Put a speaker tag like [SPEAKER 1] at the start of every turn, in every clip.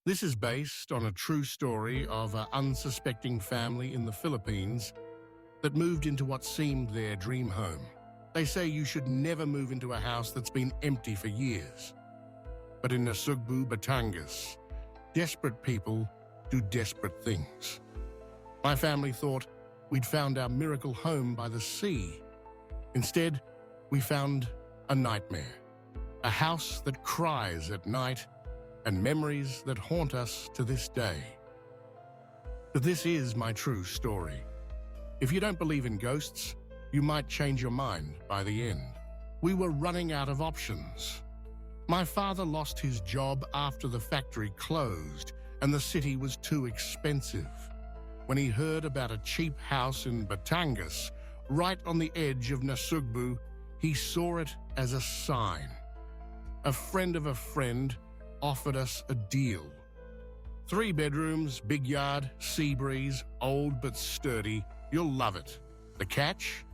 [SPEAKER 1] This is based on a true story of an unsuspecting family in the Philippines that moved into what seemed their dream home. They say you should never move into a house that's been empty for years. But in Nasugbu, Batangas, desperate people do desperate things. My family thought we'd found our miracle home by the sea. Instead, we found a nightmare. A house that cries at night and memories that haunt us to this day. But this is my true story. If you don't believe in ghosts, you might change your mind by the end. We were running out of options. My father lost his job after the factory closed and the city was too expensive. When he heard about a cheap house in Batangas, right on the edge of Nasugbu, he saw it as a sign. A friend of a friend offered us a deal. 3 bedrooms, big yard, sea breeze, old but sturdy. You'll love it. The catch?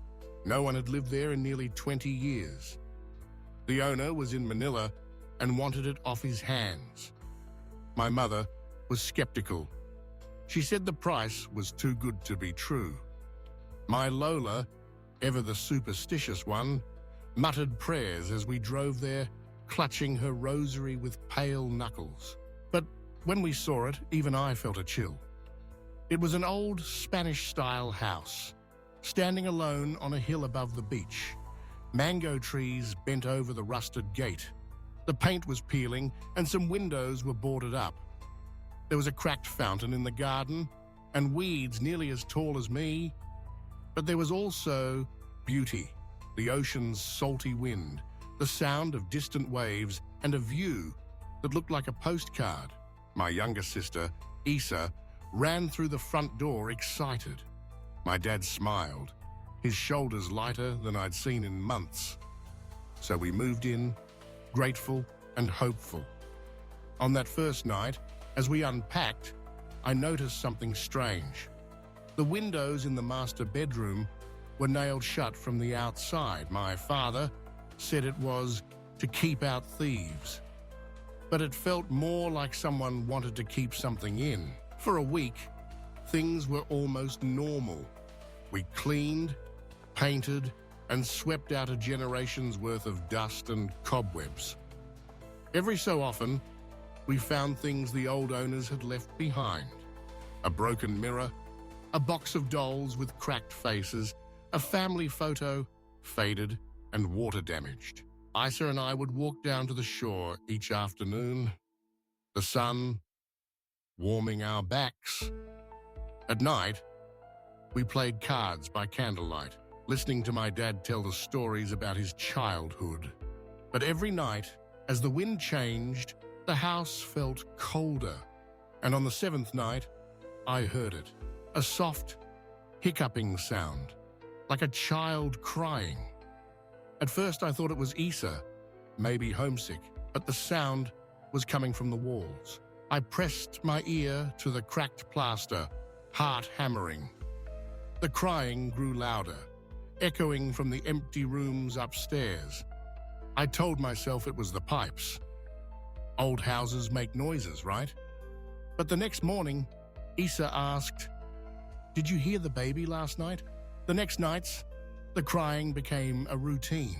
[SPEAKER 1] No one had lived there in nearly 20 years. The owner was in Manila and wanted it off his hands. My mother was skeptical. She said the price was too good to be true. My Lola, ever the superstitious one, muttered prayers as we drove there, clutching her rosary with pale knuckles. But when we saw it, even I felt a chill. It was an old Spanish-style house, standing alone on a hill above the beach. Mango trees bent over the rusted gate. The paint was peeling and some windows were boarded up. There was a cracked fountain in the garden and weeds nearly as tall as me. But there was also beauty, the ocean's salty wind, the sound of distant waves, and a view that looked like a postcard. My younger sister, Isa, ran through the front door excited. My dad smiled, his shoulders lighter than I'd seen in months. So we moved in, grateful and hopeful. On that first night, as we unpacked, I noticed something strange. The windows in the master bedroom were nailed shut from the outside. My father said it was to keep out thieves. But it felt more like someone wanted to keep something in. For a week, things were almost normal. We cleaned, painted, and swept out a generation's worth of dust and cobwebs. Every so often, we found things the old owners had left behind. A broken mirror, a box of dolls with cracked faces, a family photo, faded and water-damaged. Isa and I would walk down to the shore each afternoon, the sun warming our backs. At night, we played cards by candlelight, listening to my dad tell the stories about his childhood. But every night, as the wind changed, the house felt colder. And on the 7th night, I heard it, a soft, hiccuping sound, like a child crying. At first, I thought it was Isa, maybe homesick, but the sound was coming from the walls. I pressed my ear to the cracked plaster, heart hammering. The crying grew louder, echoing from the empty rooms upstairs. I told myself it was the pipes. Old houses make noises, right? But the next morning, Isa asked, "Did you hear the baby last night?" The next nights, the crying became a routine.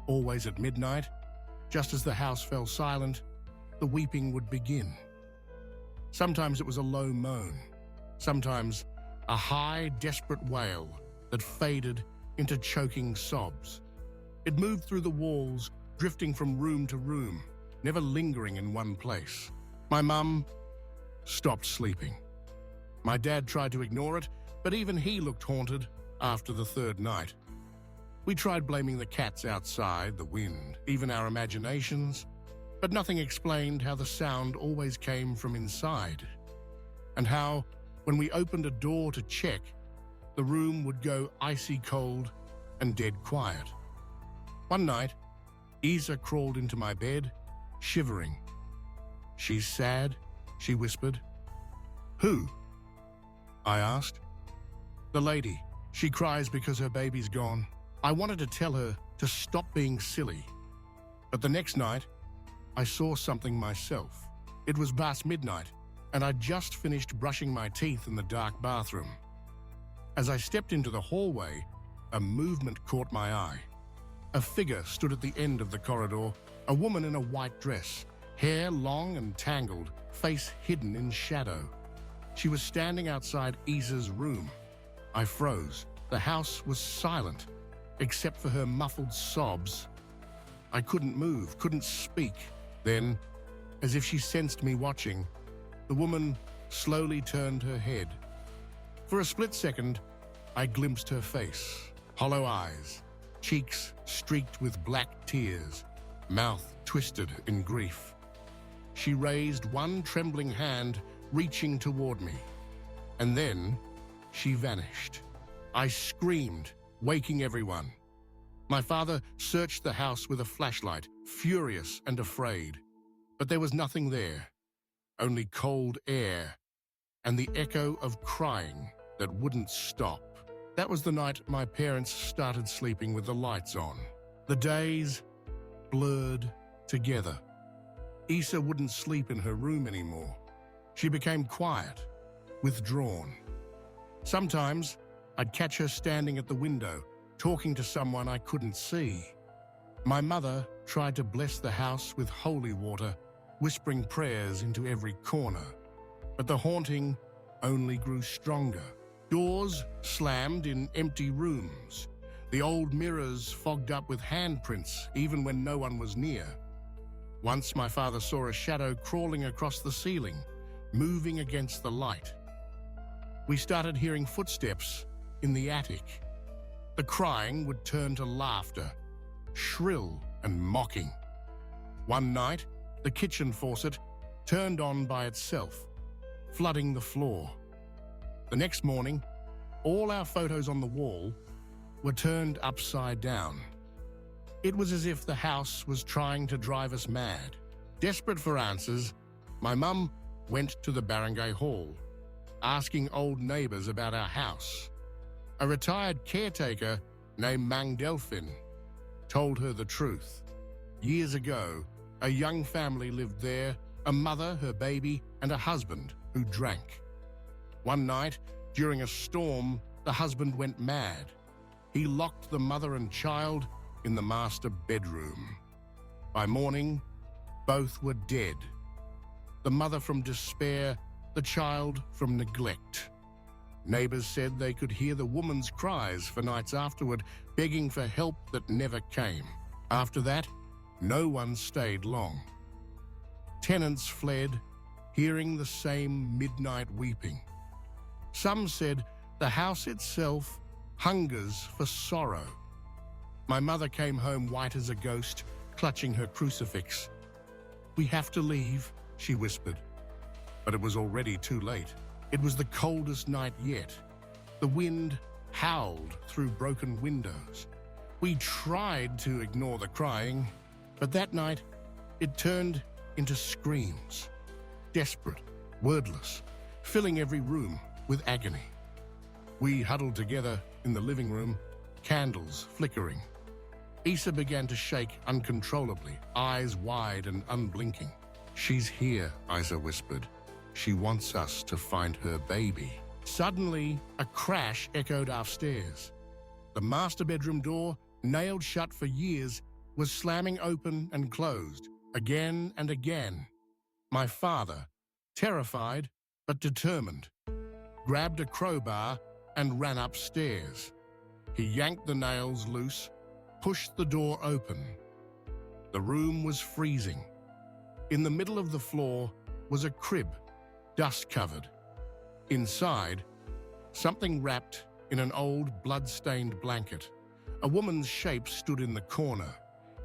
[SPEAKER 1] Always at midnight, just as the house fell silent, the weeping would begin. Sometimes it was a low moan, sometimes a high, desperate wail that faded into choking sobs. It moved through the walls, drifting from room to room, never lingering in one place. My mum stopped sleeping. My dad tried to ignore it, but even he looked haunted after the 3rd night. We tried blaming the cats outside, the wind, even our imaginations, but nothing explained how the sound always came from inside, and how, when we opened a door to check, the room would go icy cold and dead quiet. One night, Isa crawled into my bed, shivering. "She's sad," she whispered. "Who?" I asked. "The lady. She cries because her baby's gone." I wanted to tell her to stop being silly. But the next night, I saw something myself. It was past midnight, and I'd just finished brushing my teeth in the dark bathroom. As I stepped into the hallway, a movement caught my eye. A figure stood at the end of the corridor, a woman in a white dress, hair long and tangled, face hidden in shadow. She was standing outside Isa's room. I froze. The house was silent, except for her muffled sobs. I couldn't move, couldn't speak. Then, as if she sensed me watching, the woman slowly turned her head. For a split second, I glimpsed her face. Hollow eyes, cheeks streaked with black tears, mouth twisted in grief. She raised one trembling hand, reaching toward me. And then, she vanished. I screamed, waking everyone. My father searched the house with a flashlight, furious and afraid. But there was nothing there, only cold air and the echo of crying that wouldn't stop. That was the night my parents started sleeping with the lights on. The days blurred together. Isa wouldn't sleep in her room anymore. She became quiet, withdrawn. Sometimes I'd catch her standing at the window, talking to someone I couldn't see. My mother tried to bless the house with holy water, whispering prayers into every corner. But the haunting only grew stronger. Doors slammed in empty rooms. The old mirrors fogged up with handprints, even when no one was near. Once my father saw a shadow crawling across the ceiling, moving against the light. We started hearing footsteps in the attic. The crying would turn to laughter, shrill and mocking. One night, the kitchen faucet turned on by itself, flooding the floor. The next morning, all our photos on the wall were turned upside down. It was as if the house was trying to drive us mad. Desperate for answers, my mum went to the barangay hall, asking old neighbors about our house. A retired caretaker named Mang Delphin told her the truth. Years ago, a young family lived there, a mother, her baby, and a husband who drank. One night, during a storm, the husband went mad. He locked the mother and child in the master bedroom. By morning, both were dead. The mother from despair, the child from neglect. Neighbors said they could hear the woman's cries for nights afterward, begging for help that never came. After that, no one stayed long. Tenants fled, hearing the same midnight weeping. Some said the house itself hungers for sorrow. My mother came home white as a ghost, clutching her crucifix. "We have to leave," she whispered. But it was already too late. It was the coldest night yet. The wind howled through broken windows. We tried to ignore the crying, but that night it turned into screams. Desperate, wordless, filling every room with agony. We huddled together in the living room, candles flickering. Isa began to shake uncontrollably, eyes wide and unblinking. "She's here," Isa whispered. "She wants us to find her baby." Suddenly, a crash echoed upstairs. The master bedroom door, nailed shut for years, was slamming open and closed, again and again. My father, terrified but determined, grabbed a crowbar and ran upstairs. He yanked the nails loose, pushed the door open. The room was freezing. In the middle of the floor was a crib, dust-covered. Inside, something wrapped in an old blood-stained blanket. A woman's shape stood in the corner,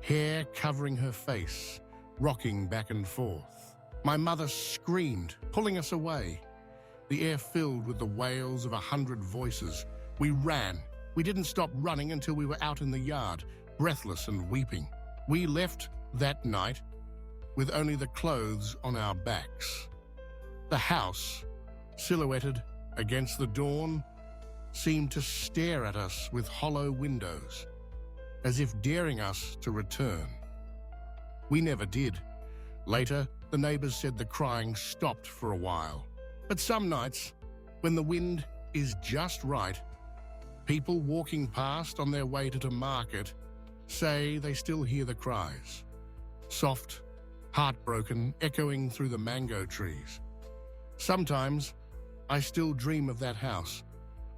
[SPEAKER 1] hair covering her face, rocking back and forth. My mother screamed, pulling us away. The air filled with the wails of 100 voices. We ran. We didn't stop running until we were out in the yard, breathless and weeping. We left that night with only the clothes on our backs. The house, silhouetted against the dawn, seemed to stare at us with hollow windows, as if daring us to return. We never did. Later, the neighbors said the crying stopped for a while. But some nights, when the wind is just right, people walking past on their way to market say they still hear the cries. Soft, heartbroken, echoing through the mango trees. Sometimes, I still dream of that house.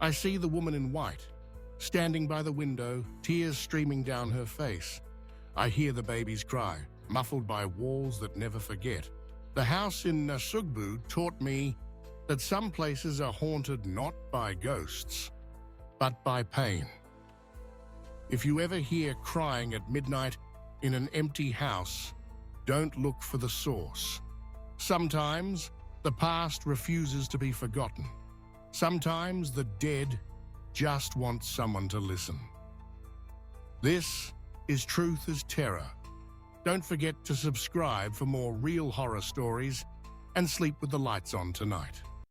[SPEAKER 1] I see the woman in white, standing by the window, tears streaming down her face. I hear the babies cry, muffled by walls that never forget. The house in Nasugbu taught me that some places are haunted not by ghosts, but by pain. If you ever hear crying at midnight in an empty house, don't look for the source. Sometimes the past refuses to be forgotten. Sometimes the dead just want someone to listen. This is Truth is Terror. Don't forget to subscribe for more real horror stories and sleep with the lights on tonight.